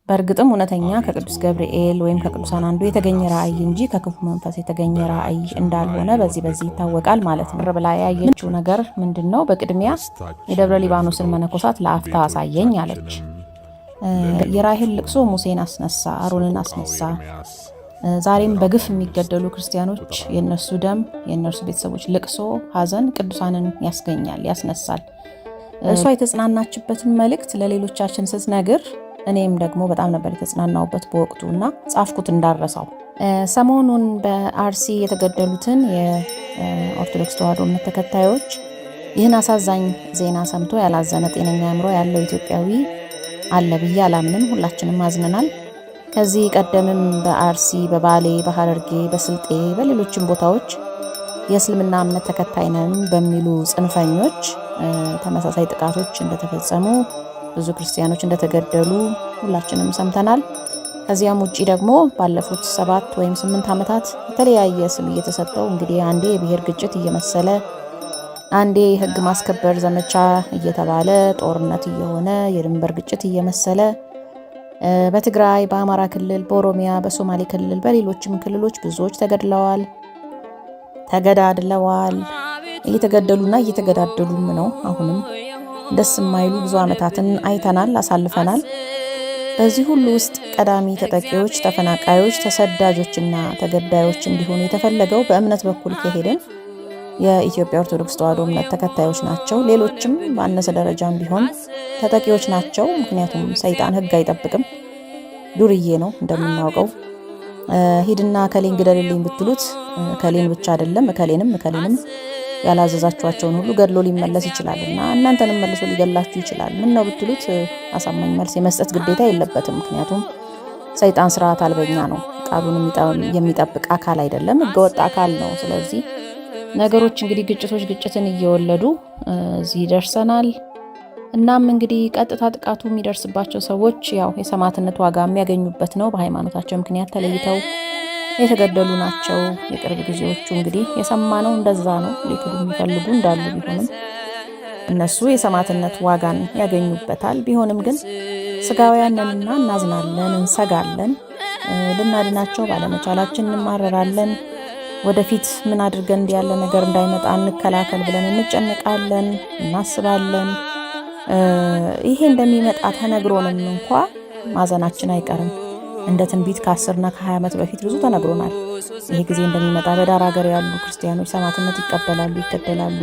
በእርግጥም እውነተኛ ከቅዱስ ገብርኤል ወይም ከቅዱሳን አንዱ የተገኘ ራእይ እንጂ ከክፉ መንፈስ የተገኘ ራእይ እንዳልሆነ በዚህ ይታወቃል ማለት ነው። ብላ ያየችው ነገር ምንድነው? በቅድሚያ የደብረ ሊባኖስን መነኮሳት ለአፍታ አሳየኝ አለች። የራሔል ልቅሶ ሙሴን አስነሳ፣ አሮንን አስነሳ። ዛሬም በግፍ የሚገደሉ ክርስቲያኖች የነሱ ደም፣ የነርሱ ቤተሰቦች ልቅሶ፣ ሐዘን ቅዱሳንን ያስገኛል፣ ያስነሳል። እሷ የተጽናናችበትን መልእክት ለሌሎቻችን ስትነግር እኔም ደግሞ በጣም ነበር የተጽናናውበት በወቅቱና ጻፍኩት እንዳረሳው። ሰሞኑን በአርሲ የተገደሉትን የኦርቶዶክስ ተዋሕዶ እምነት ተከታዮች ይህን አሳዛኝ ዜና ሰምቶ ያላዘነ ጤነኛ አእምሮ ያለው ኢትዮጵያዊ አለ ብዬ አላምንም። ሁላችንም አዝነናል። ከዚህ ቀደምም በአርሲ፣ በባሌ፣ በሐረርጌ፣ በስልጤ፣ በሌሎችም ቦታዎች የእስልምና እምነት ተከታይ ነን በሚሉ ጽንፈኞች ተመሳሳይ ጥቃቶች እንደተፈጸሙ፣ ብዙ ክርስቲያኖች እንደተገደሉ ሁላችንም ሰምተናል። ከዚያም ውጪ ደግሞ ባለፉት 7 ወይም 8 ዓመታት የተለያየ ስም እየተሰጠው እንግዲህ አንዴ የብሔር ግጭት እየመሰለ አንዴ የሕግ ማስከበር ዘመቻ እየተባለ ጦርነት እየሆነ የድንበር ግጭት እየመሰለ በትግራይ፣ በአማራ ክልል፣ በኦሮሚያ፣ በሶማሌ ክልል፣ በሌሎችም ክልሎች ብዙዎች ተገድለዋል፣ ተገዳድለዋል። እየተገደሉና እየተገዳደሉም ነው። አሁንም ደስ የማይሉ ብዙ ዓመታትን አይተናል፣ አሳልፈናል። በዚህ ሁሉ ውስጥ ቀዳሚ ተጠቂዎች፣ ተፈናቃዮች፣ ተሰዳጆችና ተገዳዮች እንዲሆኑ የተፈለገው በእምነት በኩል ከሄድን የኢትዮጵያ ኦርቶዶክስ ተዋሕዶ እምነት ተከታዮች ናቸው። ሌሎችም በአነሰ ደረጃም ቢሆን ተጠቂዎች ናቸው። ምክንያቱም ሰይጣን ሕግ አይጠብቅም፣ ዱርዬ ነው እንደምናውቀው። ሂድና ከሌን ግደልልኝ ብትሉት ከሌን ብቻ አይደለም እከሌንም ያላዘዛችኋቸውን ሁሉ ገድሎ ሊመለስ ይችላል እና እናንተንም መልሶ ሊገላችሁ ይችላል። ምን ነው ብትሉት አሳማኝ መልስ የመስጠት ግዴታ የለበትም። ምክንያቱም ሰይጣን ስርዓት አልበኛ ነው። ቃሉን የሚጠብቅ አካል አይደለም፣ ሕገወጥ አካል ነው። ስለዚህ ነገሮች እንግዲህ ግጭትን እየወለዱ እዚህ ደርሰናል። እናም እንግዲህ ቀጥታ ጥቃቱ የሚደርስባቸው ሰዎች ያው የሰማዕትነት ዋጋ የሚያገኙበት ነው። በሃይማኖታቸው ምክንያት ተለይተው የተገደሉ ናቸው። የቅርብ ጊዜዎቹ እንግዲህ የሰማነው እንደዛ ነው። ሊክዱ የሚፈልጉ እንዳሉ ቢሆንም እነሱ የሰማዕትነት ዋጋን ያገኙበታል። ቢሆንም ግን ስጋውያንንና እናዝናለን፣ እንሰጋለን። ልናድናቸው ባለመቻላችን እንማረራለን። ወደፊት ምን አድርገን እንዲህ ያለ ነገር እንዳይመጣ እንከላከል ብለን እንጨነቃለን፣ እናስባለን። ይሄ እንደሚመጣ ተነግሮንም እንኳ ማዘናችን አይቀርም። እንደ ትንቢት ከ10 እና ከ20 ዓመት በፊት ብዙ ተነግሮናል። ይሄ ጊዜ እንደሚመጣ በዳር ሀገር ያሉ ክርስቲያኖች ሰማዕትነት ይቀበላሉ፣ ይገደላሉ።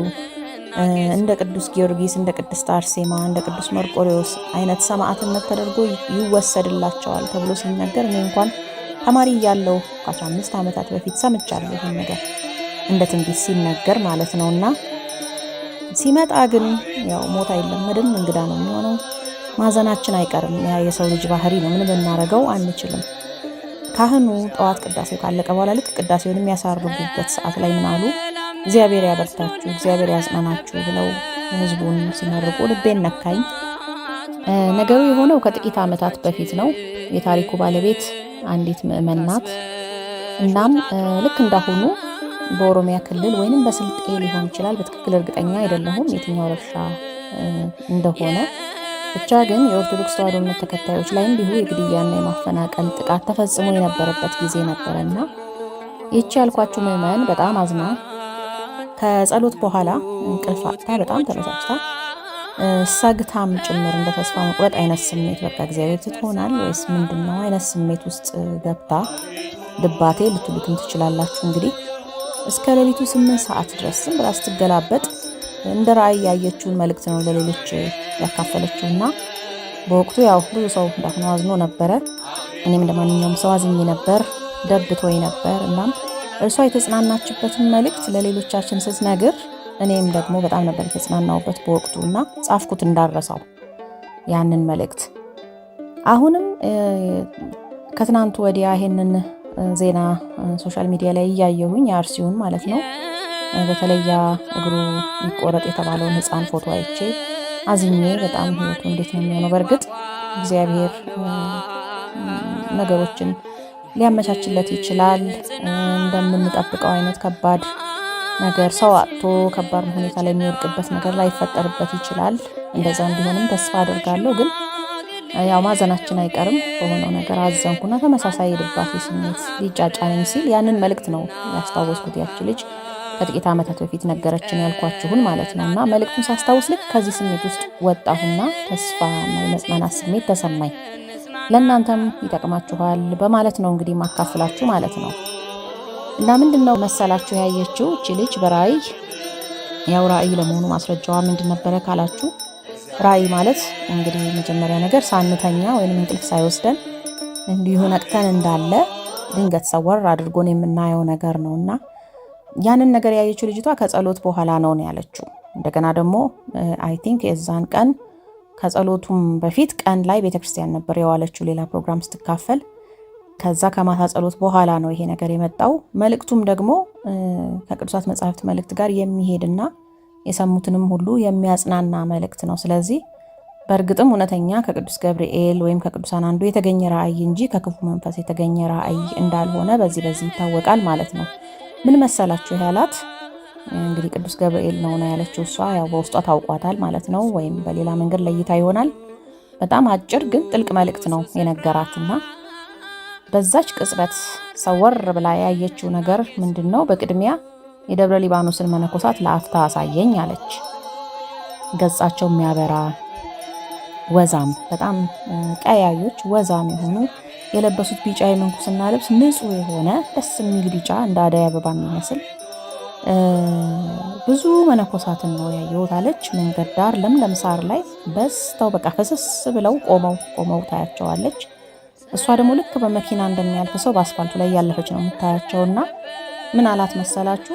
እንደ ቅዱስ ጊዮርጊስ፣ እንደ ቅድስት አርሴማ፣ እንደ ቅዱስ መርቆሬዎስ አይነት ሰማዕትነት ተደርጎ ይወሰድላቸዋል ተብሎ ሲነገር እኔ እንኳን ተማሪ እያለሁ ከ15 ዓመታት በፊት ሰምቻለሁ። ይሄን ነገር እንደ ትንቢት ሲነገር ማለት ነውና ሲመጣ ግን ያው ሞት አይለመድም፣ እንግዳ ነው የሚሆነው። ማዘናችን አይቀርም። ያ የሰው ልጅ ባህሪ ነው። ምን ብናረገው አንችልም። ካህኑ ጠዋት ቅዳሴው ካለቀ በኋላ ልክ ቅዳሴውን የሚያሳርጉበት ሰዓት ላይ ምን አሉ? እግዚአብሔር ያበርታችሁ፣ እግዚአብሔር ያጽናናችሁ ብለው ህዝቡን ሲመርቁ ልቤን ነካኝ። ነገሩ የሆነው ከጥቂት ዓመታት በፊት ነው። የታሪኩ ባለቤት አንዲት ምዕመን ናት። እናም ልክ እንዳሁኑ በኦሮሚያ ክልል ወይንም በስልጤ ሊሆን ይችላል፣ በትክክል እርግጠኛ አይደለሁም የትኛው ረብሻ እንደሆነ ብቻ ግን የኦርቶዶክስ ተዋሕዶ እምነት ተከታዮች ላይ እንዲሁ የግድያና የማፈናቀል ጥቃት ተፈጽሞ የነበረበት ጊዜ ነበረና ይቺ ያልኳችሁ ምዕመን በጣም አዝና ከጸሎት በኋላ እንቅልፍ አጥታ በጣም ተበሳጭታ ሰግታም ጭምር እንደ ተስፋ መቁረጥ አይነት ስሜት በቃ እግዚአብሔር ትሆናል ወይስ ምንድነው አይነት ስሜት ውስጥ ገብታ ድባቴ ልትሉትም ትችላላችሁ። እንግዲህ እስከ ሌሊቱ 8 ሰዓት ድረስ ዝም ብላ ስትገላበጥ እንደ ራእይ ያየችውን መልእክት ነው ለሌሎች ያካፈለችውና በወቅቱ ያው ብዙ ሰው እንዳሁኑ አዝኖ ነበረ። እኔም እንደማንኛውም ሰው አዝኜ ነበር፣ ደብቶኝ ነበር። እናም እርሷ የተጽናናችበትን መልእክት ለሌሎቻችን ስትነግር እኔም ደግሞ በጣም ነበር የተጽናናውበት በወቅቱና ጻፍኩት እንዳረሳው ያንን መልእክት። አሁንም ከትናንቱ ወዲያ ይሄንን ዜና ሶሻል ሚዲያ ላይ እያየሁኝ የአርሲውን ማለት ነው በተለያ እግሩ ይቆረጥ የተባለውን ሕፃን ፎቶ አይቼ አዝኜ በጣም ህይወቱ እንዴት ነው የሚሆነው? በእርግጥ እግዚአብሔር ነገሮችን ሊያመቻችለት ይችላል። እንደምንጠብቀው አይነት ከባድ ነገር ሰው አጥቶ ከባድ ሁኔታ ላይ የሚወድቅበት ነገር ላይፈጠርበት ይችላል። እንደዛ እንዲሆንም ተስፋ አደርጋለሁ። ግን ያው ማዘናችን አይቀርም። በሆነው ነገር አዘንኩና ተመሳሳይ የድባቴ ስሜት ሊጫጫነኝ ሲል ያንን መልእክት ነው ያስታወስኩት። ያቺ ልጅ ከጥቂት ዓመታት በፊት ነገረችን ያልኳችሁን ማለት ነው። እና መልእክቱን ሳስታውስ ልክ ከዚህ ስሜት ውስጥ ወጣሁና ተስፋና የመጽናናት ስሜት ተሰማኝ። ለእናንተም ይጠቅማችኋል በማለት ነው እንግዲህ ማካፍላችሁ ማለት ነው። እና ምንድነው መሰላችሁ ያየችው እቺ ልጅ በራእይ ያው ራእይ ለመሆኑ ማስረጃዋ ምንድን ነበረ ካላችሁ፣ ራእይ ማለት እንግዲህ መጀመሪያ ነገር ሳንተኛ ወይም እንቅልፍ ሳይወስደን እንዲሁ ነቅተን እንዳለ ድንገት ሰወር አድርጎን የምናየው ነገር ነውና ያንን ነገር ያየችው ልጅቷ ከጸሎት በኋላ ነው ያለችው። እንደገና ደግሞ አይ ቲንክ የዛን ቀን ከጸሎቱም በፊት ቀን ላይ ቤተክርስቲያን ነበር የዋለችው ሌላ ፕሮግራም ስትካፈል። ከዛ ከማታ ጸሎት በኋላ ነው ይሄ ነገር የመጣው። መልእክቱም ደግሞ ከቅዱሳት መጻሕፍት መልእክት ጋር የሚሄድና የሰሙትንም ሁሉ የሚያጽናና መልእክት ነው። ስለዚህ በእርግጥም እውነተኛ ከቅዱስ ገብርኤል ወይም ከቅዱሳን አንዱ የተገኘ ራእይ እንጂ ከክፉ መንፈስ የተገኘ ራእይ እንዳልሆነ በዚህ ይታወቃል ማለት ነው። ምን መሰላችሁ ያላት እንግዲህ ቅዱስ ገብርኤል ነው ያለችው። እሷ ያው በውስጧ ታውቋታል ማለት ነው፣ ወይም በሌላ መንገድ ለይታ ይሆናል። በጣም አጭር ግን ጥልቅ መልእክት ነው የነገራትና በዛች ቅጽበት ሰወር ብላ ያየችው ነገር ምንድነው? በቅድሚያ የደብረ ሊባኖስን መነኮሳት ለአፍታ አሳየኝ አለች። ገጻቸው የሚያበራ ወዛም፣ በጣም ቀያዮች ወዛም የሆኑ የለበሱት ቢጫ የምንኩስና ልብስ ንጹህ የሆነ ደስ የሚል ቢጫ እንደ አደይ አበባ የሚመስል ብዙ መነኮሳትን ነው ያየሁት አለች። መንገድ ዳር ለምለም ሳር ላይ በስተው በቃ ፈሰስ ብለው ቆመው ታያቸዋለች። እሷ ደግሞ ልክ በመኪና እንደሚያልፍ ሰው በአስፋልቱ ላይ ያለፈች ነው የምታያቸውና ምን አላት መሰላችሁ?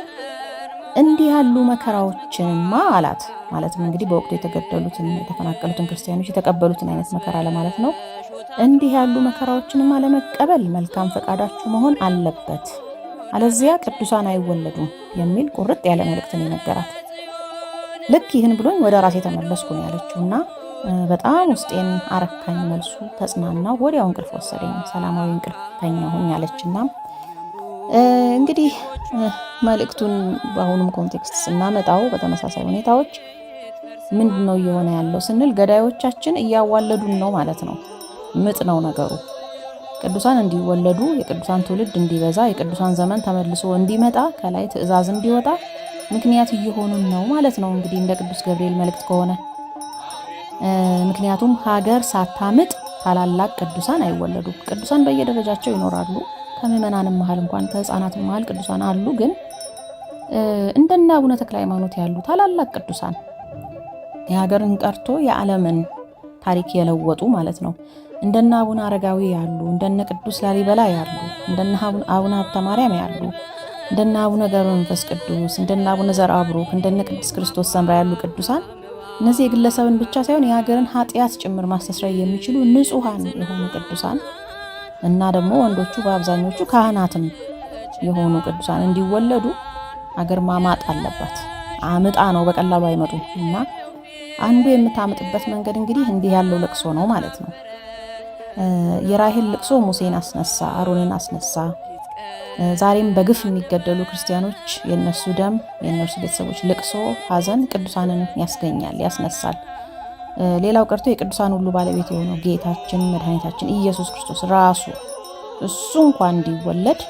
እንዲህ ያሉ መከራዎችንማ አላት። ማለትም እንግዲህ በወቅቱ የተገደሉትን የተፈናቀሉትን ክርስቲያኖች የተቀበሉትን አይነት መከራ ለማለት ነው። እንዲህ ያሉ መከራዎችንማ ለመቀበል መልካም ፈቃዳችሁ መሆን አለበት፣ አለዚያ ቅዱሳን አይወለዱም የሚል ቁርጥ ያለ መልእክትን የነገራት። ልክ ይህን ብሎኝ ወደ ራሴ ተመለስኩ ነው ያለችውና በጣም ውስጤን አረካኝ መልሱ። ተጽናናው፣ ወዲያው እንቅልፍ ወሰደኝ፣ ሰላማዊ እንቅልፍ ተኛሁኝ አለችና እንግዲህ መልእክቱን በአሁኑም ኮንቴክስት ስናመጣው በተመሳሳይ ሁኔታዎች ምንድነው እየሆነ ያለው ስንል ገዳዮቻችን እያዋለዱን ነው ማለት ነው። ምጥ ነው ነገሩ። ቅዱሳን እንዲወለዱ፣ የቅዱሳን ትውልድ እንዲበዛ፣ የቅዱሳን ዘመን ተመልሶ እንዲመጣ ከላይ ትእዛዝ እንዲወጣ ምክንያት እየሆኑን ነው ማለት ነው። እንግዲህ እንደ ቅዱስ ገብርኤል መልእክት ከሆነ ምክንያቱም ሀገር ሳታምጥ ታላላቅ ቅዱሳን አይወለዱም። ቅዱሳን በየደረጃቸው ይኖራሉ። ከምዕመናንም መሀል እንኳን ከህፃናትም መሀል ቅዱሳን አሉ። ግን እንደነ አቡነ ተክለ ሃይማኖት ያሉ ታላላቅ ቅዱሳን የሀገርን ቀርቶ የዓለምን ታሪክ የለወጡ ማለት ነው። እንደነ አቡነ አረጋዊ ያሉ፣ እንደነ ቅዱስ ላሊበላ ያሉ፣ እንደነ አቡነ ሀብተ ማርያም ያሉ፣ እንደነ አቡነ ገብረ መንፈስ ቅዱስ፣ እንደነ አቡነ ዘርዓ ብሩክ፣ እንደነ ቅዱስ ክርስቶስ ሰምራ ያሉ ቅዱሳን እነዚህ የግለሰብን ብቻ ሳይሆን የሀገርን ኃጢአት ጭምር ማስተስረይ የሚችሉ ንጹሃን የሆኑ ቅዱሳን እና ደግሞ ወንዶቹ በአብዛኞቹ ካህናትም የሆኑ ቅዱሳን እንዲወለዱ ሀገር ማማጥ አለባት። አምጣ ነው፣ በቀላሉ አይመጡም። እና አንዱ የምታምጥበት መንገድ እንግዲህ እንዲህ ያለው ልቅሶ ነው ማለት ነው። የራሔል ልቅሶ ሙሴን አስነሳ፣ አሮንን አስነሳ። ዛሬም በግፍ የሚገደሉ ክርስቲያኖች የነሱ ደም፣ የነሱ ቤተሰቦች ልቅሶ፣ ሐዘን ቅዱሳንን ያስገኛል፣ ያስነሳል። ሌላው ቀርቶ የቅዱሳን ሁሉ ባለቤት የሆነው ጌታችን መድኃኒታችን ኢየሱስ ክርስቶስ ራሱ እሱ እንኳን እንዲወለድ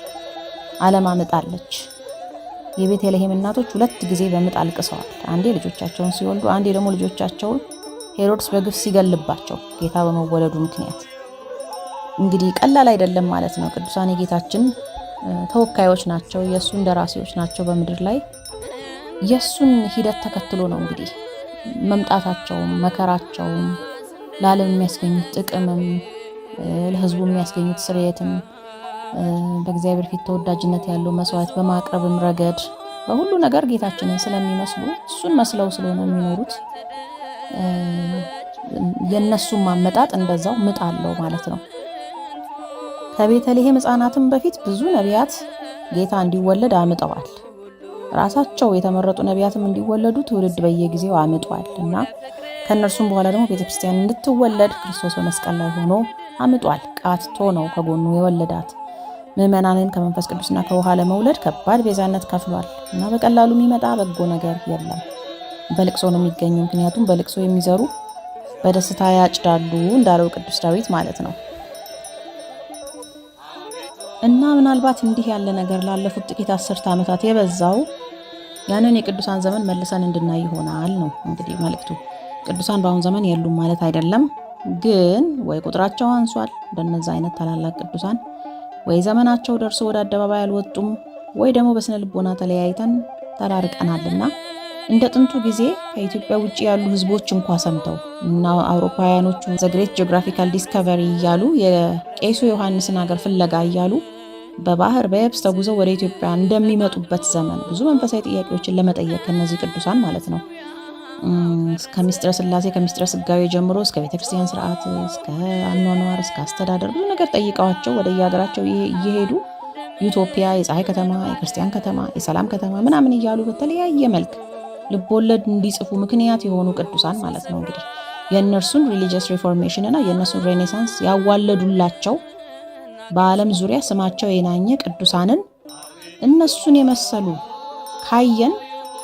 ዓለም አምጣለች። የቤተልሔም እናቶች 2 ጊዜ በምጥ አልቅሰዋል። አንዴ ልጆቻቸውን ሲወልዱ፣ አንዴ ደግሞ ልጆቻቸውን ሄሮድስ በግፍ ሲገልባቸው ጌታ በመወለዱ ምክንያት። እንግዲህ ቀላል አይደለም ማለት ነው። ቅዱሳን የጌታችን ተወካዮች ናቸው፣ የእሱ እንደራሴዎች ናቸው በምድር ላይ። የእሱን ሂደት ተከትሎ ነው እንግዲህ መምጣታቸውም መከራቸውም ለዓለም የሚያስገኙት ጥቅምም ለሕዝቡ የሚያስገኙት ስርየትም በእግዚአብሔር ፊት ተወዳጅነት ያለው መስዋዕት በማቅረብም ረገድ በሁሉ ነገር ጌታችንን ስለሚመስሉ እሱን መስለው ስለሆነ የሚኖሩት የነሱም ማመጣጥ እንደዛው ምጥ አለው ማለት ነው። ከቤተልሔም ሕፃናትም በፊት ብዙ ነቢያት ጌታ እንዲወለድ አምጠዋል። ራሳቸው የተመረጡ ነቢያትም እንዲወለዱ ትውልድ በየጊዜው አምጧል እና ከነርሱም በኋላ ደግሞ ቤተክርስቲያን እንድትወለድ ክርስቶስ በመስቀል ላይ ሆኖ አምጧል። ቃትቶ ነው ከጎኑ የወለዳት። ምዕመናንን ከመንፈስ ቅዱስና ከውሃ ለመውለድ ከባድ ቤዛነት ከፍሏል እና በቀላሉ የሚመጣ በጎ ነገር የለም። በልቅሶ ነው የሚገኘው። ምክንያቱም በልቅሶ የሚዘሩ በደስታ ያጭዳሉ እንዳለው ቅዱስ ዳዊት ማለት ነው። እና ምናልባት እንዲህ ያለ ነገር ላለፉት ጥቂት 10 ዓመታት የበዛው ያንን የቅዱሳን ዘመን መልሰን እንድናይ ይሆናል ነው እንግዲህ መልእክቱ። ቅዱሳን በአሁን ዘመን የሉም ማለት አይደለም፣ ግን ወይ ቁጥራቸው አንሷል እንደነዛ አይነት ታላላቅ ቅዱሳን፣ ወይ ዘመናቸው ደርሶ ወደ አደባባይ አልወጡም፣ ወይ ደግሞ በስነ ልቦና ተለያይተን ተራርቀናልና እንደ ጥንቱ ጊዜ ከኢትዮጵያ ውጭ ያሉ ህዝቦች እንኳ ሰምተው እና አውሮፓውያኖቹ ዘ ግሬት ጂኦግራፊካል ዲስከቨሪ እያሉ የቄሱ ዮሐንስን ሀገር ፍለጋ እያሉ በባህር በየብስ ተጉዘው ወደ ኢትዮጵያ እንደሚመጡበት ዘመን ብዙ መንፈሳዊ ጥያቄዎችን ለመጠየቅ ከነዚህ ቅዱሳን ማለት ነው ከሚስጥረ ስላሴ ከሚስጥረ ስጋዌ ጀምሮ እስከ ቤተክርስቲያን ስርዓት እስከ አኗኗር እስከ አስተዳደር ብዙ ነገር ጠይቀዋቸው ወደ የሀገራቸው እየሄዱ ዩቶፒያ የፀሐይ ከተማ፣ የክርስቲያን ከተማ፣ የሰላም ከተማ ምናምን እያሉ በተለያየ መልክ ልቦለድ እንዲጽፉ ምክንያት የሆኑ ቅዱሳን ማለት ነው። እንግዲህ የእነርሱን ሪሊጂየስ ሪፎርሜሽን እና የእነርሱን ሬኔሳንስ ያዋለዱላቸው በዓለም ዙሪያ ስማቸው የናኘ ቅዱሳንን እነሱን የመሰሉ ካየን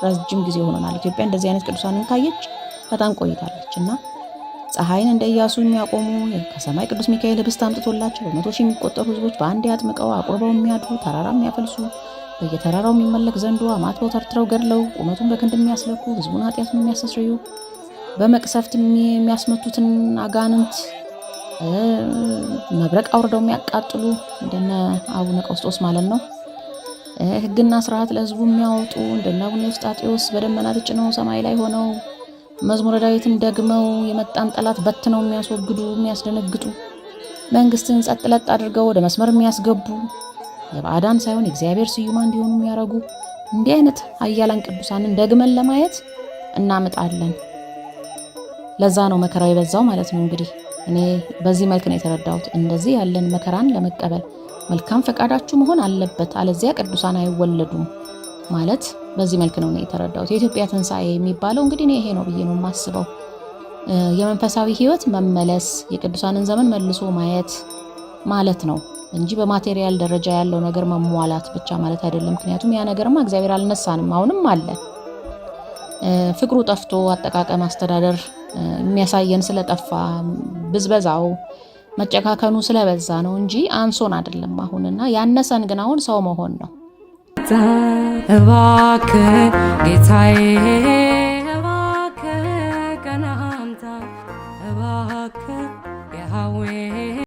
ረጅም ጊዜ ሆኖናል። ኢትዮጵያ እንደዚህ አይነት ቅዱሳንን ካየች በጣም ቆይታለች እና ፀሐይን እንደ ኢያሱ የሚያቆሙ ከሰማይ ቅዱስ ሚካኤል ህብስት አምጥቶላቸው በመቶ ሺህ የሚቆጠሩ ህዝቦች በአንድ አጥምቀው አቁርበው የሚያድሩ ተራራ የሚያፈልሱ በየተራራው የሚመለክ ዘንዶ አማትበው ተርትረው ገድለው ቁመቱን በክንድ የሚያስለኩ ህዝቡን ኃጢአቱን የሚያስተሰርዩ በመቅሰፍት የሚያስመቱትን አጋንንት መብረቅ አውርደው የሚያቃጥሉ እንደነ አቡነ ቀውስጦስ ማለት ነው። ህግና ስርዓት ለህዝቡ የሚያወጡ እንደነ አቡነ ኤፍጣቴዎስ በደመና ተጭነው ሰማይ ላይ ሆነው መዝሙረ ዳዊትን ደግመው የመጣን ጠላት በትነው የሚያስወግዱ የሚያስደነግጡ መንግስትን ጸጥ ለጥ አድርገው ወደ መስመር የሚያስገቡ የባዕዳን ሳይሆን እግዚአብሔር ስዩማ እንዲሆኑ የሚያረጉ እንዲህ አይነት ኃያላን ቅዱሳንን ደግመን ለማየት እናመጣለን። ለዛ ነው መከራው የበዛው ማለት ነው። እንግዲህ እኔ በዚህ መልክ ነው የተረዳሁት። እንደዚህ ያለን መከራን ለመቀበል መልካም ፈቃዳችሁ መሆን አለበት፣ አለዚያ ቅዱሳን አይወለዱም ማለት በዚህ መልክ ነው የተረዳሁት። የኢትዮጵያ ትንሣኤ የሚባለው እንግዲህ ይሄ ነው ብዬ ነው የማስበው። የመንፈሳዊ ህይወት መመለስ፣ የቅዱሳንን ዘመን መልሶ ማየት ማለት ነው እንጂ በማቴሪያል ደረጃ ያለው ነገር መሟላት ብቻ ማለት አይደለም። ምክንያቱም ያ ነገርማ እግዚአብሔር አልነሳንም፣ አሁንም አለ። ፍቅሩ ጠፍቶ አጠቃቀም አስተዳደር የሚያሳየን ስለጠፋ ብዝበዛው መጨካከኑ ስለበዛ ነው እንጂ አንሶን አይደለም አሁንና ያነሰን ግን አሁን ሰው መሆን ነው። እባክህ ጌታዬ